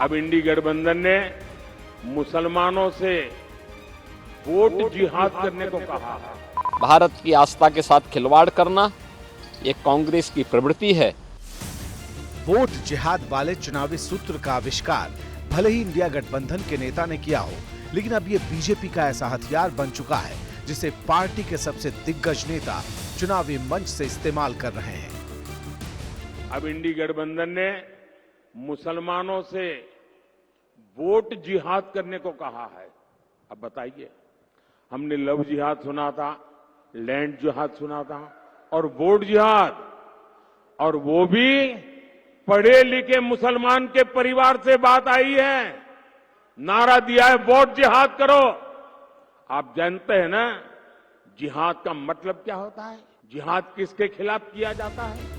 अब इंडी गठबंधन ने मुसलमानों से वोट जिहाद करने को कहा है। भारत की आस्था के साथ खिलवाड़ करना ये कांग्रेस की प्रवृत्ति है। वोट जिहाद वाले चुनावी सूत्र का आविष्कार भले ही इंडिया गठबंधन के नेता ने किया हो, लेकिन अब ये बीजेपी का ऐसा हथियार बन चुका है जिसे पार्टी के सबसे दिग्गज नेता चुनावी मंच से इस्तेमाल कर रहे हैं। अब इंडी गठबंधन ने मुसलमानों से वोट जिहाद करने को कहा है। अब बताइए, हमने लव जिहाद सुना था, लैंड जिहाद सुना था और वोट जिहाद, और वो भी पढ़े लिखे मुसलमान के परिवार से बात आई है। नारा दिया है वोट जिहाद करो। आप जानते हैं ना जिहाद का मतलब क्या होता है? जिहाद किसके खिलाफ किया जाता है?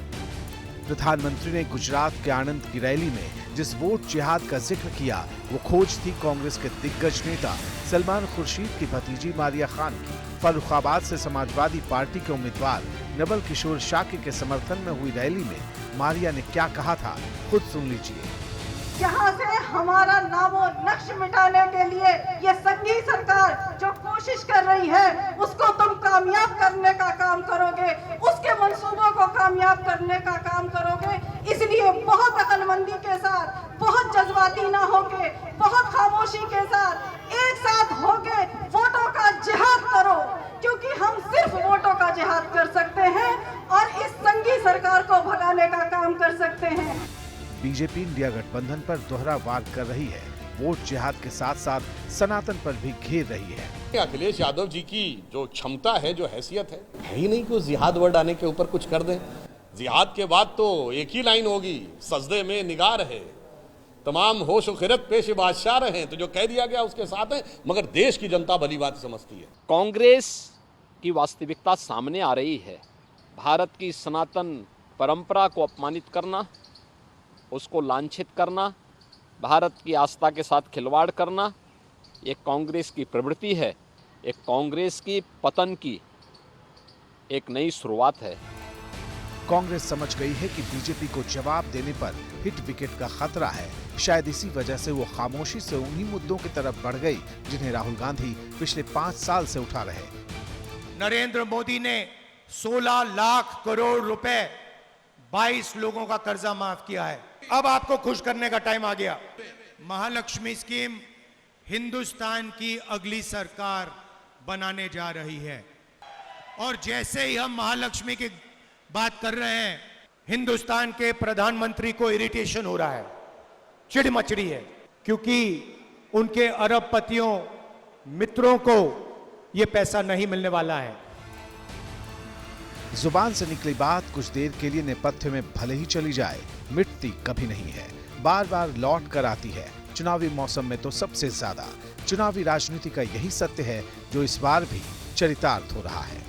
प्रधानमंत्री ने गुजरात के आनंद की रैली में जिस वोट जिहाद का जिक्र किया, वो खोज थी कांग्रेस के दिग्गज नेता सलमान खुर्शीद की भतीजी मारिया खान की। फर्रुखाबाद से समाजवादी पार्टी के उम्मीदवार नवल किशोर शाक्य के समर्थन में हुई रैली में मारिया ने क्या कहा था, खुद सुन लीजिए। यहाँ से हमारा नामो नक्श मिटाने के लिए ये संघी सरकार जो कोशिश कर रही है, उसको तुम कामयाब करने का काम करोगे, उसके मंसूबों को कामयाब करने का काम करोगे। इसलिए बहुत अक्लमंदी के साथ, बहुत जज्बाती ना होके, बहुत खामोशी के साथ एक साथ होके वोटों का जिहाद करो, क्योंकि हम सिर्फ वोटों का जिहाद कर सकते हैं और इस संघी सरकार को भगाने का काम कर सकते हैं। बीजेपी इंडिया गठबंधन पर दोहरा वार कर रही है, वोट जिहाद के साथ साथ सनातन पर भी घेर रही है। अखिलेश यादव जी की जो क्षमता है, जो हैसियत है ही नहीं कि वो जिहाद वर्ड आने के ऊपर कुछ कर दें। जिहाद के बाद तो एक ही लाइन होगी, सजदे में निगाह रहे, तमाम होश खिरत पेश बादशाह रहे। तो जो कह दिया गया उसके साथ है, मगर देश की जनता भली बात समझती है। कांग्रेस की वास्तविकता सामने आ रही है। भारत की सनातन परंपरा को अपमानित करना, उसको लांछित करना, भारत की आस्था के साथ खिलवाड़ करना ये कांग्रेस की प्रवृत्ति है। एक कांग्रेस की पतन की एक नई शुरुआत है। कांग्रेस समझ गई है कि बीजेपी को जवाब देने पर हिट विकेट का खतरा है। शायद इसी वजह से वो खामोशी से उन्हीं मुद्दों की तरफ बढ़ गई जिन्हें राहुल गांधी पिछले 5 साल से उठा रहे। नरेंद्र मोदी ने 16 लाख करोड़ रुपए 22 लोगों का कर्जा माफ किया है। अब आपको खुश करने का टाइम आ गया। महालक्ष्मी स्कीम हिंदुस्तान की अगली सरकार बनाने जा रही है, और जैसे ही हम महालक्ष्मी की बात कर रहे हैं, हिंदुस्तान के प्रधानमंत्री को इरिटेशन हो रहा है, चिड़ मचड़ी है, क्योंकि उनके अरबपतियों मित्रों को यह पैसा नहीं मिलने वाला है। जुबान से निकली बात कुछ देर के लिए नेपथ्य में भले ही चली जाए, मिटती कभी नहीं है, बार बार लौट कर आती है। चुनावी मौसम में तो सबसे ज्यादा। चुनावी राजनीति का यही सत्य है जो इस बार भी चरितार्थ हो रहा है।